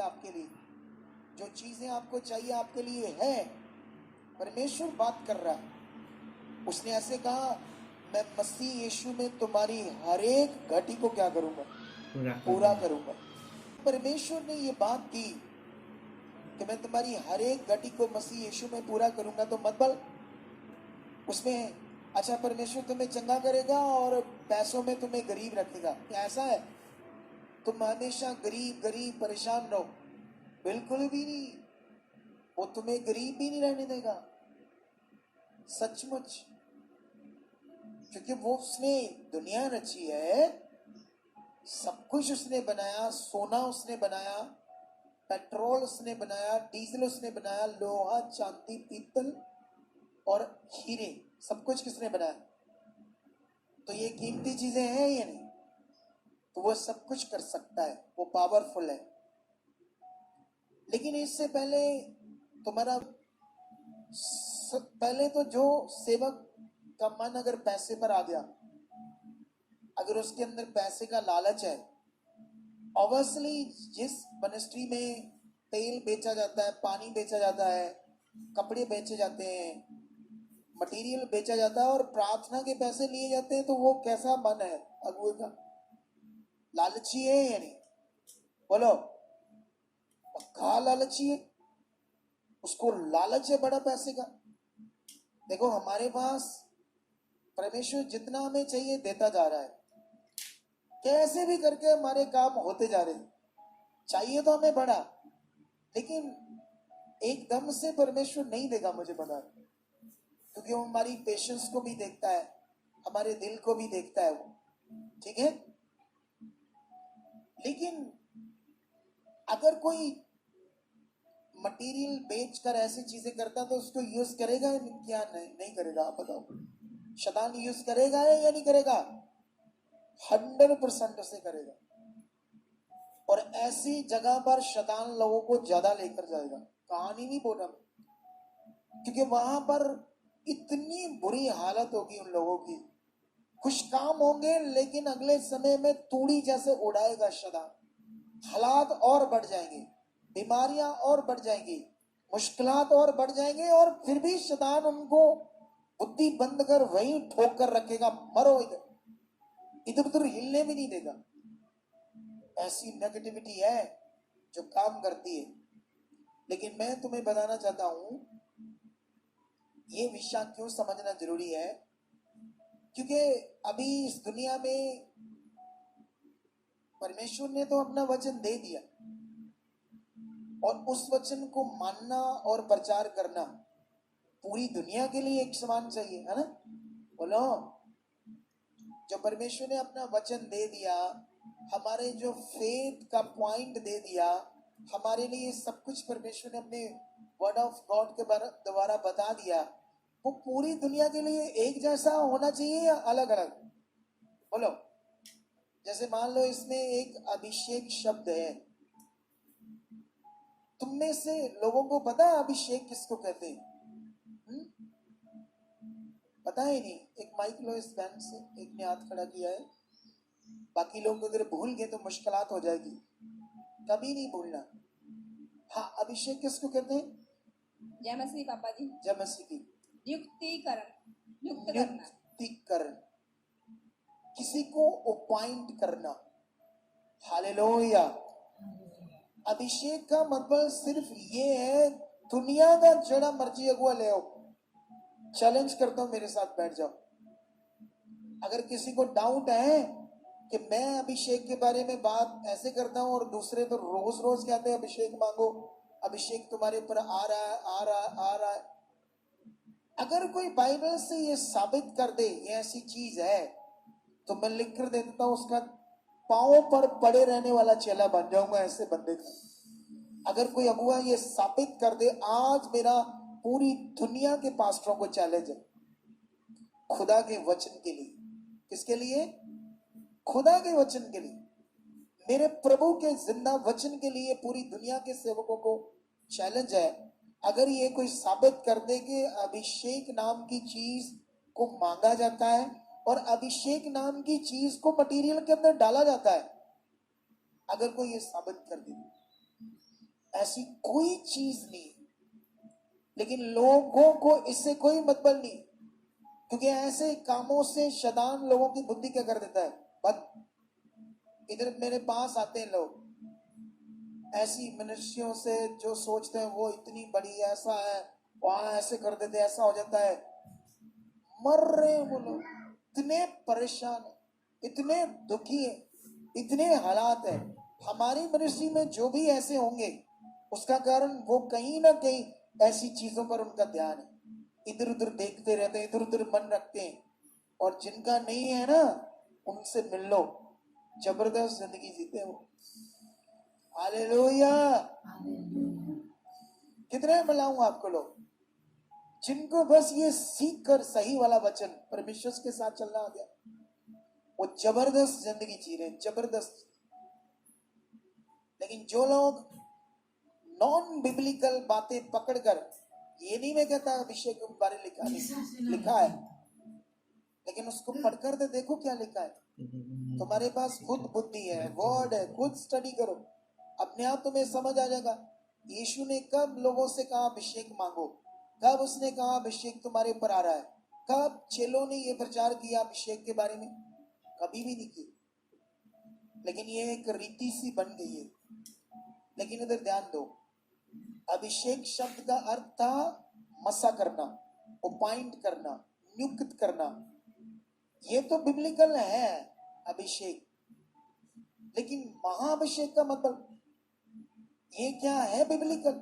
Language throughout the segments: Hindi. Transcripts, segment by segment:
आपके लिए, जो चीजें आपको चाहिए आपके लिए है। परमेश्वर बात कर रहा है। उसने ऐसे कहा, मैं मसीह यीशु में तुम्हारी हर एक घटी को क्या करूंगा, पूरा करूंगा। परमेश्वर ने ये बात की कि मैं तुम्हारी हर एक घटी को मसीह यीशु में पूरा करूंगा, तो मतलब उसमें अच्छा परमेश्वर तुम्हें चंगा करेगा और पैसों में तुम्हें गरीब रखेगा, क्या ऐसा है? तुम हमेशा गरीब गरीब परेशान रहो? बिल्कुल भी नहीं। वो तुम्हें गरीब भी नहीं रहने देगा, सचमुच। क्योंकि वो उसने दुनिया रची है, सब कुछ उसने बनाया। सोना उसने बनाया, पेट्रोल उसने बनाया, डीजल उसने बनाया, लोहा चांदी पीतल और हीरे, सब कुछ किसने बनाया? तो ये कीमती चीजें हैं या नहीं? तो वो सब कुछ कर सकता है, वो पावरफुल है। लेकिन इससे पहले तुम्हारा पहले तो जो सेवक का मन अगर पैसे पर आ गया, अगर उसके अंदर पैसे का लालच है, ऑब्वियसली जिस मिनिस्ट्री में तेल बेचा जाता है, पानी बेचा जाता है, कपड़े बेचे जाते हैं, मटेरियल बेचा जाता है और प्रार्थना के पैसे लिए जाते हैं, तो वो कैसा मन है अगुए का? लालची है या नहीं? बोलो, पक्का लालची है। उसको लालच है बड़ा पैसे का। देखो, हमारे पास परमेश्वर जितना हमें चाहिए देता जा रहा है, कैसे भी करके हमारे काम होते जा रहे हैं। चाहिए तो हमें बड़ा, लेकिन एकदम से परमेश्वर नहीं देगा, मुझे पता है, क्योंकि वो हमारी पेशेंस को भी देखता है, हमारे दिल को भी देखता है वो, ठीक है। लेकिन अगर कोई मटेरियल बेचकर ऐसी चीजें करता तो उसको यूज करेगा क्या? नहीं करेगा? आप बताओ, शैतान यूज करेगा या नहीं करेगा? 100% उसे करेगा। और ऐसी जगह पर शैतान लोगों को ज्यादा लेकर जाएगा, कहानी नहीं बोल रहा, क्योंकि वहां पर इतनी बुरी हालत होगी उन लोगों की। कुछ काम होंगे लेकिन अगले समय में तूड़ी जैसे उड़ाएगा शैतान। हालात और बढ़ जाएंगे, बीमारियां और बढ़ जाएंगी, मुश्किलात और बढ़ जाएंगे, और फिर भी शैतान उनको बुद्धि बंद कर वहीं ठोक कर रखेगा, मरो इधर, इधर उधर हिलने भी नहीं देगा। ऐसी नेगेटिविटी है जो काम करती है। लेकिन मैं तुम्हें बताना चाहता हूं, ये विषय क्यों समझना जरूरी है, क्योंकि अभी इस दुनिया में परमेश्वर ने तो अपना वचन दे दिया, और उस वचन को मानना और प्रचार करना पूरी दुनिया के लिए एक समान चाहिए, है ना? बोलो, जो परमेश्वर ने अपना वचन दे दिया, हमारे जो फेथ का पॉइंट दे दिया, हमारे लिए सब कुछ परमेश्वर ने अपने वर्ड ऑफ गॉड के द्वारा बता दिया, वो पूरी दुनिया के लिए एक जैसा होना चाहिए या अलग अलग? बोलो। जैसे मान लो इसमें एक अभिषेक शब्द है, तुम में से लोगों को पता है अभिषेक किसको कहते हैं? पता ही नहीं। एक माइक लो इस बैंड से, एक ने हाथ खड़ा किया है, बाकी लोग अगर भूल गए तो मुश्किलात हो जाएगी, कभी नहीं भूलना। हाँ, अभिषेक किसको कहते हैं? जय मसीह पापा जी। जय मसीह की। नियुक्तिकरण, किसी को अपॉइंट करना। हालेलुया। अभिषेक का मतलब सिर्फ ये है, दुनिया का जड़ा मर्जी अगुआ ले आओ, चैलेंज करता हूं, मेरे साथ बैठ जाओ। अगर किसी को डाउट है कि मैं अभिषेक के बारे में बात ऐसे करता हूं और दूसरे तो रोज रोज कहते हैं अभिषेक मांगो, अभिषेक तुम्हारे ऊपर आ रहा है, आ रहा है, आ रहा है। अगर कोई बाइबल से ये साबित कर दे ये ऐसी चीज है, तो मैं लिख कर दे देता हूं, उसका पांव पर पड़े रहने वाला चेला बन जाऊंगा ऐसे बंदे का। अगर कोई अगुआ ये साबित कर दे, आज मेरा पूरी दुनिया के पास्टरों को चैलेंज है, खुदा के वचन के लिए। किसके लिए? खुदा के वचन के लिए, मेरे प्रभु के जिंदा वचन के लिए पूरी दुनिया के सेवकों को चैलेंज है। अगर ये कोई साबित कर दे कि अभिषेक नाम की चीज को मांगा जाता है और अभिषेक नाम की चीज को मटेरियल के अंदर डाला जाता है, अगर कोई ये साबित कर दे, ऐसी कोई चीज नहीं, लेकिन लोगों को इससे कोई मतलब नहीं, क्योंकि ऐसे कामों से शैतान लोगों की बुद्धि क्या कर देता है, बस इधर मेरे पास आते हैं लोग ऐसी मनुष्यों से जो सोचते हैं वो इतनी बड़ी, ऐसा है, वहां ऐसे कर देते, ऐसा हो जाता है, मर रहे हैं वो लोग, इतने परेशान है, इतने दुखी है, इतने हालात है। हमारी मनुष्य में जो भी ऐसे होंगे उसका कारण वो कहीं ना कहीं ऐसी चीजों पर उनका ध्यान है, इधर उधर देखते रहते हैं, इधर उधर मन रखते हैं। और जिनका नहीं है ना, उनसे मिल लो, जबरदस्त जिंदगी जीते हैं वो। हालेलुया। कितने मिलाऊं आपको लोग जिनको बस ये सीख कर सही वाला वचन परमेश्वर के साथ चलना आ गया, वो जबरदस्त जिंदगी जी रहे हैं, जबरदस्त। लेकिन जो लोग नॉन बिब्लिकल बातें पकड़कर, ये नहीं मैं कहता अभिषेक के बारे लिखा नहीं, लिखा है, लेकिन उसको पढ़कर तो देखो क्या लिखा है। तुम्हारे पास खुद बुद्धि है, वर्ड है, खुद स्टडी करो, अपने आप तुम्हें समझ आ जाएगा। यीशु ने कब लोगों से कहा अभिषेक मांगो, कब उसने कहा अभिषेक तुम्हारे ऊपर आ रहा है, कब चेलों ने ये प्रचार किया अभिषेक के बारे में, कभी भी नहीं किया। लेकिन ये एक रीति सी बन गई है। लेकिन इधर ध्यान दो, अभिषेक शब्द का अर्थ था मसा करना, अपॉइंट करना, नियुक्त करना। ये तो बिब्लिकल है अभिषेक, लेकिन महाअभिषेक का मतलब ये क्या है बिब्लिकल?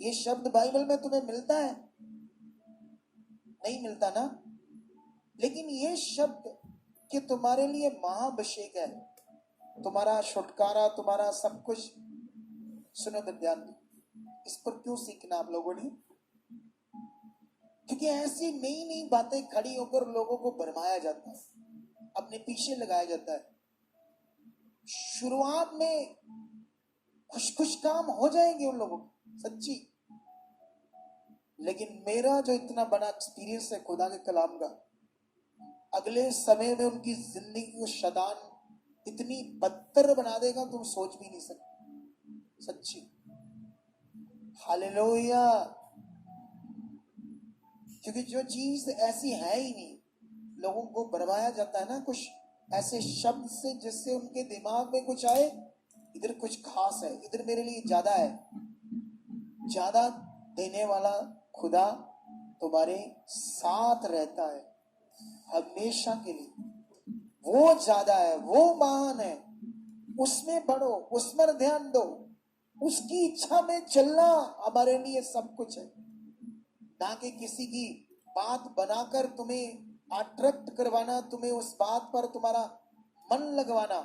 ये शब्द बाइबल में तुम्हें मिलता है? नहीं मिलता ना। लेकिन ये शब्द कि तुम्हारे लिए महाअभिषेक है, तुम्हारा छुटकारा, तुम्हारा सब कुछ। सुनो तो ध्यान दो, इस पर क्यों सीखना आप लोगों ने? क्योंकि ऐसी नई नई बातें खड़ी होकर लोगों को भरमाया जाता है, अपने पीछे लगाया जाता है। शुरुआत में खुश खुश काम हो जाएंगे उन लोगों को, सच्ची। लेकिन मेरा जो इतना बड़ा एक्सपीरियंस है खुदा के कलाम का, अगले समय में उनकी जिंदगी को शैतान इतनी बदतर बना देगा तुम सोच भी नहीं सकते, सच्ची। हालेलुया। क्योंकि जो चीज ऐसी है ही नहीं, लोगों को भरमाया जाता है ना कुछ ऐसे शब्द से, जिससे उनके दिमाग में कुछ आए, इधर कुछ खास है, इधर मेरे लिए ज्यादा है। ज्यादा देने वाला खुदा तुम्हारे साथ रहता है हमेशा के लिए। वो ज्यादा है, वो महान है, उसमें बढ़ो, उसमें ध्यान दो, उसकी इच्छा में चलना हमारे लिए सब कुछ है। ना कि किसी की बात बनाकर तुम्हें अट्रैक्ट करवाना, तुम्हें उस बात पर तुम्हारा मन लगवाना।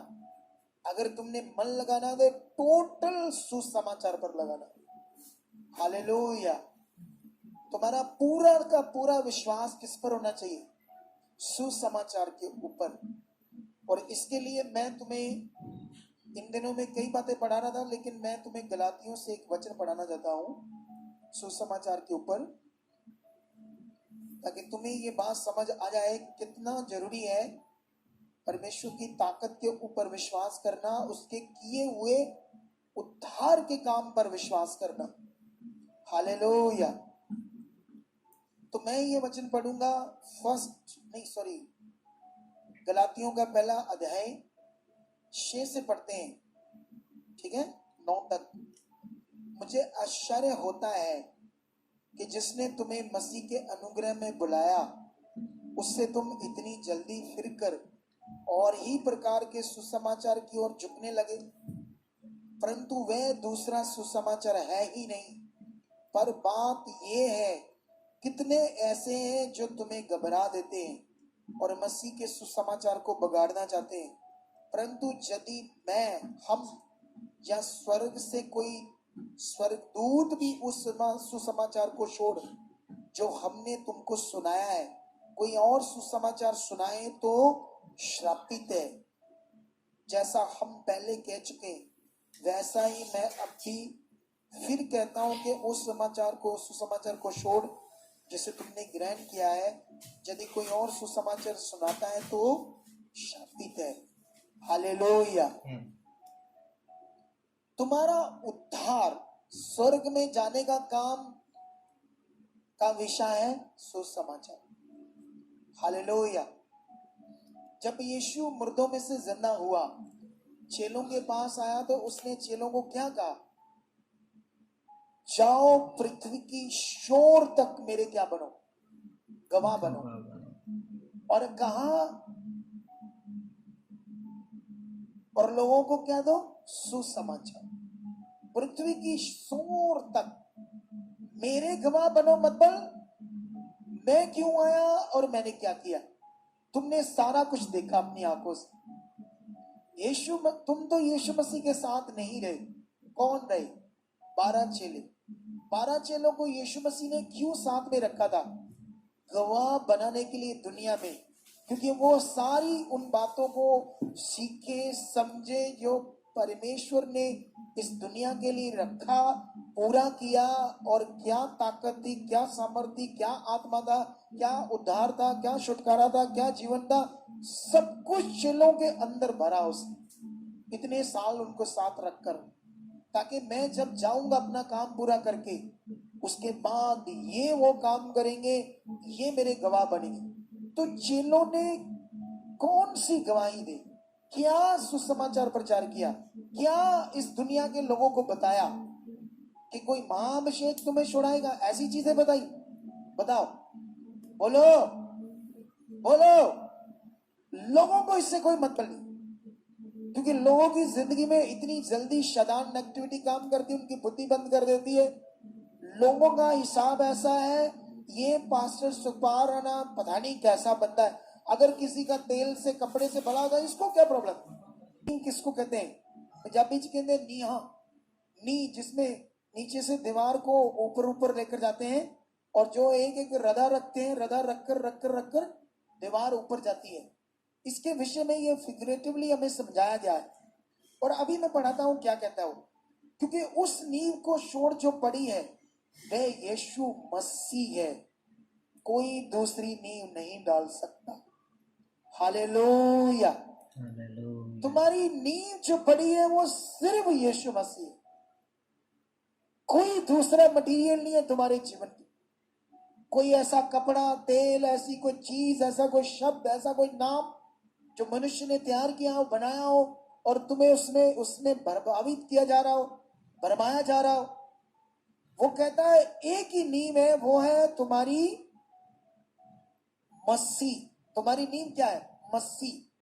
अगर तुमने मन लगाना तो टोटल सुसमाचार पर लगाना। हालेलुया। तुम्हारा पूरा का पूरा विश्वास किस पर होना चाहिए? सुसमाचार के ऊपर। और इसके लिए मैं तुम्हें इन दिनों में कई बातें पढ़ा रहा था, लेकिन मैं तुम्हें गलातियों से एक वचन पढ़ाना चाहता हूं सुसमाचार के ऊपर, ताकि तुम्हें ये बात समझ आ जाए कितना जरूरी है परमेश्वर की ताकत के ऊपर विश्वास करना, उसके किए हुए उद्धार के काम पर विश्वास करना। हालेलुया। तो मैं ये वचन पढ़ूंगा गलातियों का पहला अध्याय 6 से पढ़ते हैं, ठीक है, 9 तक। मुझे आश्चर्य होता है कि जिसने तुम्हें मसीह के अनुग्रह में बुलाया, उससे तुम इतनी जल्दी फिरकर और ही प्रकार के सुसमाचार की ओर झुकने लगे। परंतु वह दूसरा सुसमाचार है ही नहीं। पर बात यह है, कितने ऐसे हैं जो तुम्हें घबरा देते हैं और मसीह के सुसमाचार को बिगाड़ना चाहते हैं। परंतु यदि हम या स्वर्ग से कोई स्वर्गदूत भी उस सुसमाचार को छोड़ जो हमने तुमको सुनाया है, कोई और सुसमाचार सुनाए तो श्रापित है। जैसा हम पहले कह चुके, वैसा ही मैं अब भी फिर कहता हूं कि उस सुसमाचार को छोड़ जिसे तुमने ग्रहण किया है, यदि कोई और सुसमाचार सुनाता है तो श्रापित है। हालेलुया। तुम्हारा उद्धार स्वर्ग में जाने का काम का विषय है सुसमाचार। हालेलुया। जब यीशु मुर्दों में से जिंदा हुआ, चेलों के पास आया तो उसने चेलों को क्या कहा? जाओ पृथ्वी की शोर तक मेरे क्या बनो? गवाह बनो। और कहा, और लोगों को क्या दो? सुसमाचार। पृथ्वी की शोर तक मेरे गवाह बनो, मतलब मैं क्यों आया और मैंने क्या किया। तुमने सारा कुछ देखा अपनी आंखों से। तुम तो यीशु मसीह के साथ नहीं रहे। कौन रहे? 12 चेले। 12 चेलों को यीशु मसीह ने क्यों साथ में रखा था? गवाह बनाने के लिए दुनिया में, क्योंकि वो सारी उन बातों को सीखे समझे जो परमेश्वर ने इस दुनिया के लिए रखा, पूरा किया। और क्या ताकत थी, क्या सामर्थ्य थी, क्या आत्मा था, क्या उद्धार था, क्या छुटकारा था, क्या जीवन था, सब कुछ चेलों के अंदर भरा उसने। इतने साल उनको साथ रखकर, ताकि मैं जब जाऊंगा अपना काम पूरा करके, उसके बाद ये वो काम करेंगे, ये मेरे गवाह बनेंगे। तो चेलों ने कौन सी गवाही दी? क्या सुसमाचार प्रचार किया? क्या इस दुनिया के लोगों को बताया कि कोई महाअभिषेक तुम्हें छुड़ाएगा? ऐसी चीजें बताई? बताओ, बोलो बोलो। लोगों को इससे कोई मतलब नहीं, क्योंकि लोगों की जिंदगी में इतनी जल्दी शैतान नेगेटिविटी काम करती है, उनकी बुद्धि बंद कर देती है। लोगों का हिसाब ऐसा है, ये पास्टर सुखपाल राणा पता नहीं कैसा बंदा है, अगर किसी का तेल से कपड़े से बड़ा होगा, इसको क्या प्रॉब्लम? किसको कहते हैं? पंजाबी च कहते हैं नीहा, नी, जिसमें नीचे से दीवार को ऊपर ऊपर लेकर जाते हैं, और जो एक एक रदा रखते हैं, रदा रखकर दीवार ऊपर जाती है। इसके विषय में ये फिगरेटिवली हमें समझाया गया है। और अभी मैं पढ़ाता हूं क्या कहता हूं, क्योंकि उस नींव को छोड़ जो पड़ी है वह यीशु मसीह है। कोई दूसरी नींव नहीं डाल सकता। हालेलुया। तुम्हारी नींव जो पड़ी है वो सिर्फ यीशु मसीह है। कोई दूसरा मटेरियल नहीं है तुम्हारे जीवन की। कोई ऐसा कपड़ा, तेल, ऐसी कोई चीज, ऐसा कोई शब्द, ऐसा कोई नाम जो मनुष्य ने तैयार किया हो, बनाया हो, और तुम्हें उसमें प्रभावित किया जा रहा हो, भरमाया जा रहा हो। वो कहता है एक ही नींव है, वो है तुम्हारी मसीह। तुम्हारी नींव क्या है? मसीह।